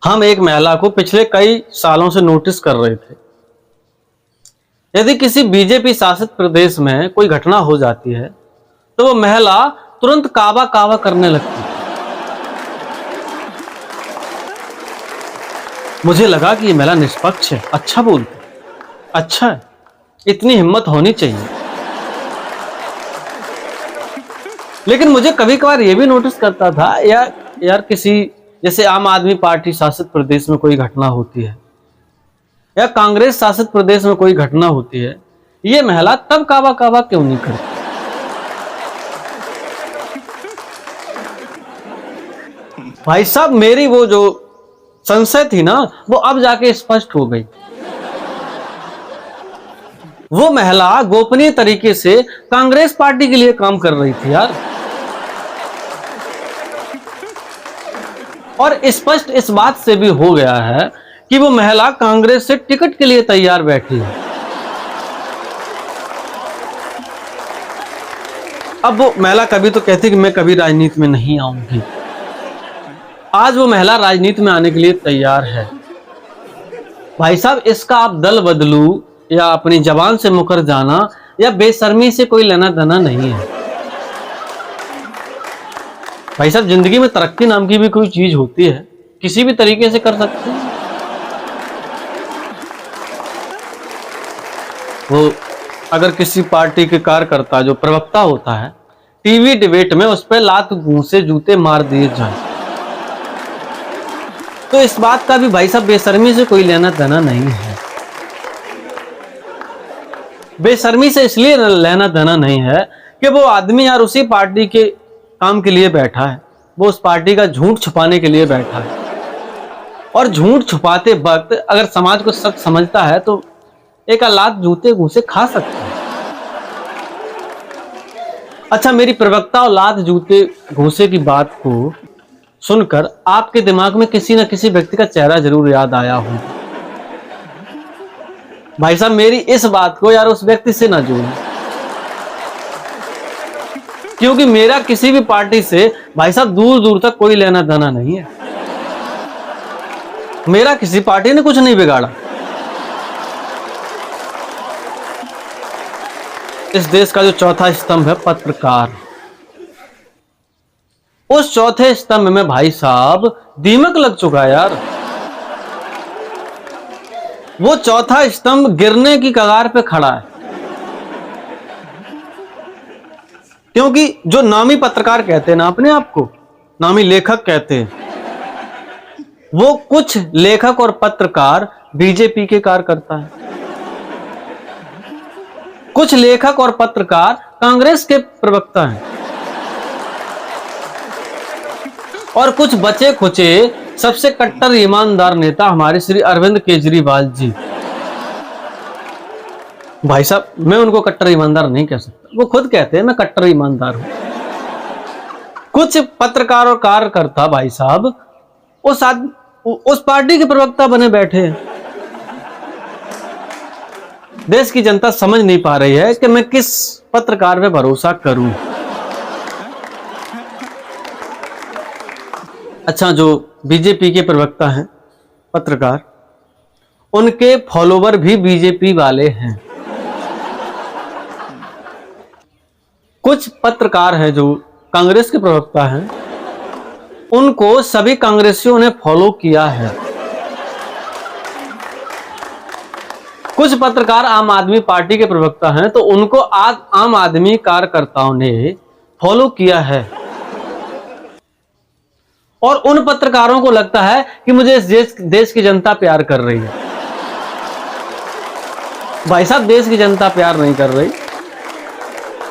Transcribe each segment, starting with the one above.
हम एक महिला को पिछले कई सालों से नोटिस कर रहे थे। यदि किसी बीजेपी शासित प्रदेश में कोई घटना हो जाती है तो वो महिला तुरंत कावा कावा करने लगती है। मुझे लगा कि ये महिला निष्पक्ष है, अच्छा बोलती, अच्छा है, इतनी हिम्मत होनी चाहिए। लेकिन मुझे कभी कभार ये भी नोटिस करता था यार किसी जैसे आम आदमी पार्टी शासित प्रदेश में कोई घटना होती है या कांग्रेस शासित प्रदेश में कोई घटना होती है, ये महिला तब कावा कावा क्यों नहीं करती? भाई साहब, मेरी वो जो संशय थी ना, वो अब जाके स्पष्ट हो गई। वो महिला गोपनीय तरीके से कांग्रेस पार्टी के लिए काम कर रही थी यार। और स्पष्ट इस बात से भी हो गया है कि वो महिला कांग्रेस से टिकट के लिए तैयार बैठी है। अब वो महिला कभी तो कहती कि मैं कभी राजनीति में नहीं आऊंगी, आज वो महिला राजनीति में आने के लिए तैयार है। भाई साहब, इसका आप दल बदलू या अपनी जबान से मुकर जाना या बेशर्मी से कोई लेना देना नहीं है। भाई साहब, जिंदगी में तरक्की नाम की भी कोई चीज होती है, किसी भी तरीके से कर सकते हैं। वो अगर किसी पार्टी के कार्यकर्ता जो प्रवक्ता होता है टीवी डिबेट में उस पर लात घूंसे जूते मार दिए जाए तो इस बात का भी भाई साहब बेशर्मी से कोई लेना देना नहीं है। बेशर्मी से इसलिए लेना देना नहीं है कि वो आदमी यार उसी पार्टी के काम के लिए बैठा है, वो उस पार्टी का झूठ छुपाने के लिए बैठा है। और झूठ छुपाते वक्त अगर समाज को सच समझता है तो एक लात जूते घूंसे खा सकता है। अच्छा, मेरी प्रवक्ता और लात जूते घूंसे की बात को सुनकर आपके दिमाग में किसी न किसी व्यक्ति का चेहरा जरूर याद आया हो। भाई साहब, मेरी इस बात को यार उस व्यक्ति से ना जोड़ें, क्योंकि मेरा किसी भी पार्टी से भाई साहब दूर दूर तक कोई लेना देना नहीं है। मेरा किसी पार्टी ने कुछ नहीं बिगाड़ा। इस देश का जो चौथा स्तंभ है पत्रकार, उस चौथे स्तंभ में भाई साहब दीमक लग चुका है यार। वो चौथा स्तंभ गिरने की कगार पे खड़ा है, क्योंकि जो नामी पत्रकार कहते हैं ना अपने आप को, नामी लेखक कहते हैं, वो कुछ लेखक और पत्रकार बीजेपी के कार्यकर्ता हैं, कुछ लेखक और पत्रकार कांग्रेस के प्रवक्ता हैं, और कुछ बचे खुचे सबसे कट्टर ईमानदार नेता हमारे श्री अरविंद केजरीवाल जी। भाई साहब, मैं उनको कट्टर ईमानदार नहीं कह सकता, वो खुद कहते हैं मैं कट्टर ईमानदार हूं। कुछ पत्रकार और कार्यकर्ता भाई साहब उस पार्टी के प्रवक्ता बने बैठे हैं। देश की जनता समझ नहीं पा रही है कि मैं किस पत्रकार पे भरोसा करूं। अच्छा, जो बीजेपी के प्रवक्ता हैं पत्रकार, उनके फॉलोवर भी बीजेपी वाले हैं। कुछ पत्रकार हैं जो कांग्रेस के प्रवक्ता हैं, उनको सभी कांग्रेसियों ने फॉलो किया है। कुछ पत्रकार आम आदमी पार्टी के प्रवक्ता हैं तो उनको आम आदमी कार्यकर्ताओं ने फॉलो किया है। और उन पत्रकारों को लगता है कि मुझे इस देश की जनता प्यार कर रही है। भाई साहब, देश की जनता प्यार नहीं कर रही,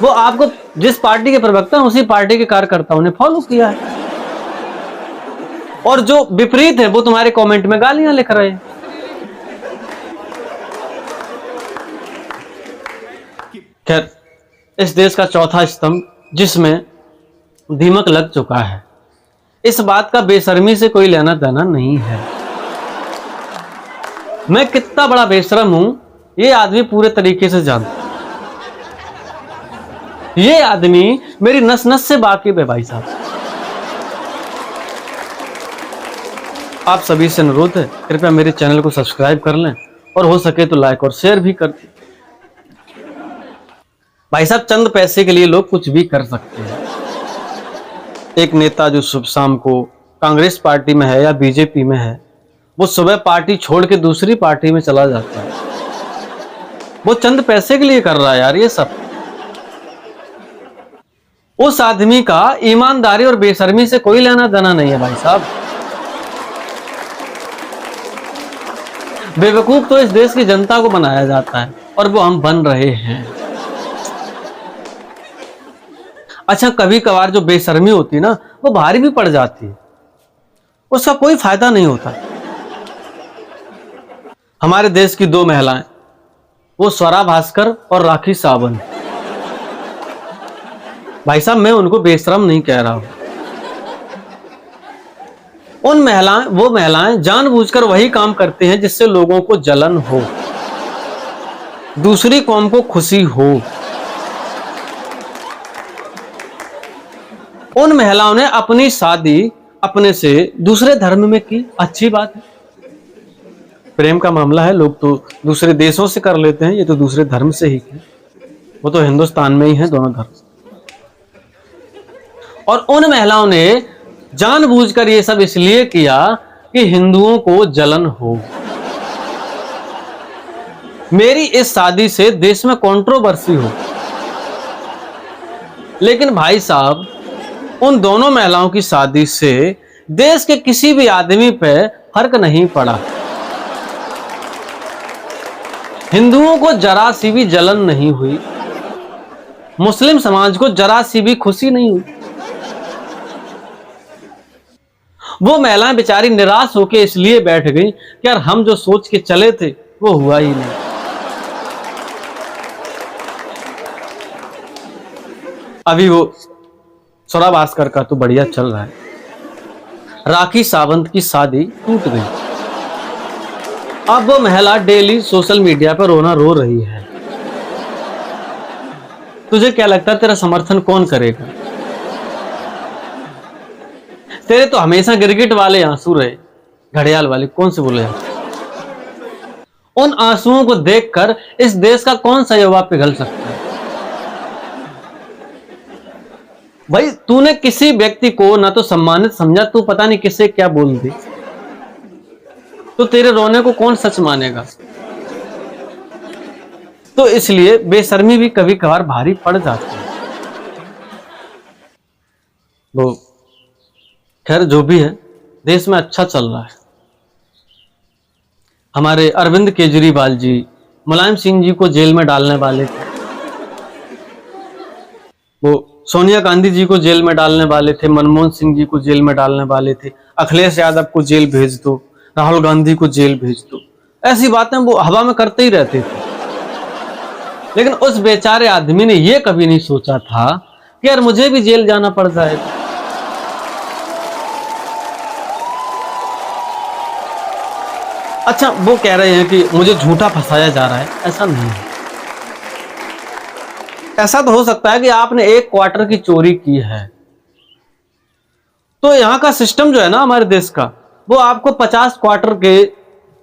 वो आपको जिस पार्टी के प्रवक्ता हैं उसी पार्टी के कार्यकर्ताओं ने फॉलो किया है। और जो विपरीत है वो तुम्हारे कमेंट में गालियां लिख रहे हैं। खैर, इस देश का चौथा स्तंभ जिसमें दीमक लग चुका है, इस बात का बेशर्मी से कोई लेना देना नहीं है। मैं कितना बड़ा बेशरम हूं ये आदमी पूरे तरीके से जानता है। ये आदमी मेरी नस नस से वाकिफ है भाई साहब। आप सभी से अनुरोध है, कृपया मेरे चैनल को सब्सक्राइब कर लें और हो सके तो लाइक और शेयर भी कर दें। भाई साहब, चंद पैसे के लिए लोग कुछ भी कर सकते हैं। एक नेता जो सुबह शाम को कांग्रेस पार्टी में है या बीजेपी में है, वो सुबह पार्टी छोड़ के दूसरी पार्टी में चला जाता है। वो चंद पैसे के लिए कर रहा है यार ये सब। उस आदमी का ईमानदारी और बेशर्मी से कोई लेना देना नहीं है भाई साहब। बेवकूफ तो इस देश की जनता को बनाया जाता है और वो हम बन रहे हैं। अच्छा, कभी कभार जो बेशर्मी होती है ना, वो भारी भी पड़ जाती है, उसका कोई फायदा नहीं होता। हमारे देश की दो महिलाएं, वो स्वरा भास्कर और राखी सावंत। भाई साहब, मैं उनको बेशरम नहीं कह रहा हूं। वो महिलाएं जानबूझकर वही काम करती हैं जिससे लोगों को जलन हो, दूसरी कौम को खुशी हो। उन महिलाओं ने अपनी शादी अपने से दूसरे धर्म में की, अच्छी बात है। प्रेम का मामला है, लोग तो दूसरे देशों से कर लेते हैं, ये तो दूसरे धर्म से ही की। वो तो हिंदुस्तान में ही है दोनों धर्म। और उन महिलाओं ने जानबूझकर ये सब इसलिए किया कि हिंदुओं को जलन हो। मेरी इस शादी से देश में कंट्रोवर्सी हो। लेकिन भाई साहब, उन दोनों महिलाओं की शादी से देश के किसी भी आदमी पे फर्क नहीं पड़ा। हिंदुओं को जरा सी भी जलन नहीं हुई, मुस्लिम समाज को जरा सी भी खुशी नहीं हुई। वो महिलाएं बेचारी निराश होकर इसलिए बैठ गई कि यार हम जो सोच के चले थे वो हुआ ही नहीं। अभी वो स्वरा भास्कर का तो बढ़िया चल रहा है, राखी सावंत की शादी टूट गई। अब वो महिला डेली सोशल मीडिया पर रोना रो रही है। तुझे क्या लगता है तेरा समर्थन कौन करेगा? तेरे तो हमेशा गिरगिट वाले आंसू रहे, घड़ियाल वाले कौन से बोले? उन आंसुओं को देखकर इस देश का कौन सा युवा पिघल सकता है? भाई, तूने किसी व्यक्ति को ना तो सम्मानित समझा, तू पता नहीं किसे क्या बोल दी, तो तेरे रोने को कौन सच मानेगा? तो इसलिए बेशर्मी भी कभी कभार भारी पड़ जाती है। वो खैर जो भी है, देश में अच्छा चल रहा है। हमारे अरविंद केजरीवाल जी मुलायम सिंह जी को जेल में डालने वाले थे, वो सोनिया गांधी जी को जेल में डालने वाले थे, मनमोहन सिंह जी को जेल में डालने वाले थे, अखिलेश यादव को जेल भेज दो, राहुल गांधी को जेल भेज दो, ऐसी बातें वो हवा में करते ही रहते थे। लेकिन उस बेचारे आदमी ने यह कभी नहीं सोचा था कि यार मुझे भी जेल जाना पड़ जाएगा। अच्छा, वो कह रहे हैं कि मुझे झूठा फंसाया जा रहा है, ऐसा नहीं है। ऐसा तो हो सकता है कि आपने 1 क्वार्टर की चोरी की है, तो यहां का सिस्टम जो है ना हमारे देश का, वो आपको 50 क्वार्टर के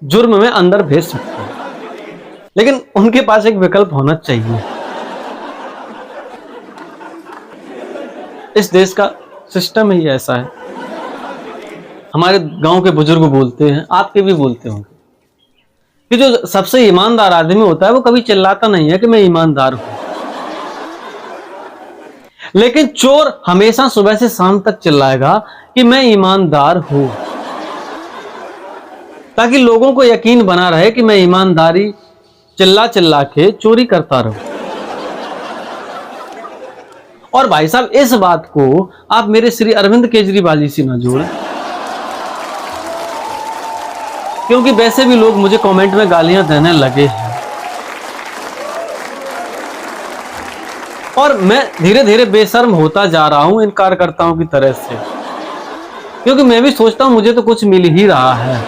जुर्म में अंदर भेज सकता है। लेकिन उनके पास एक विकल्प होना चाहिए। इस देश का सिस्टम ही ऐसा है। हमारे गांव के बुजुर्ग बोलते हैं, आपके भी बोलते होंगे, कि जो सबसे ईमानदार आदमी होता है वो कभी चिल्लाता नहीं है कि मैं ईमानदार हूं। लेकिन चोर हमेशा सुबह से शाम तक चिल्लाएगा कि मैं ईमानदार हूं, ताकि लोगों को यकीन बना रहे कि मैं ईमानदारी चिल्ला चिल्ला के चोरी करता रहूं। और भाई साहब, इस बात को आप मेरे श्री अरविंद केजरीवाल जी से ना जोड़ें, क्योंकि वैसे भी लोग मुझे कमेंट में गालियां देने लगे हैं। और मैं धीरे धीरे बेशर्म होता जा रहा हूं इन कार्यकर्ताओं की तरह से, क्योंकि मैं भी सोचता हूं मुझे तो कुछ मिल ही रहा है।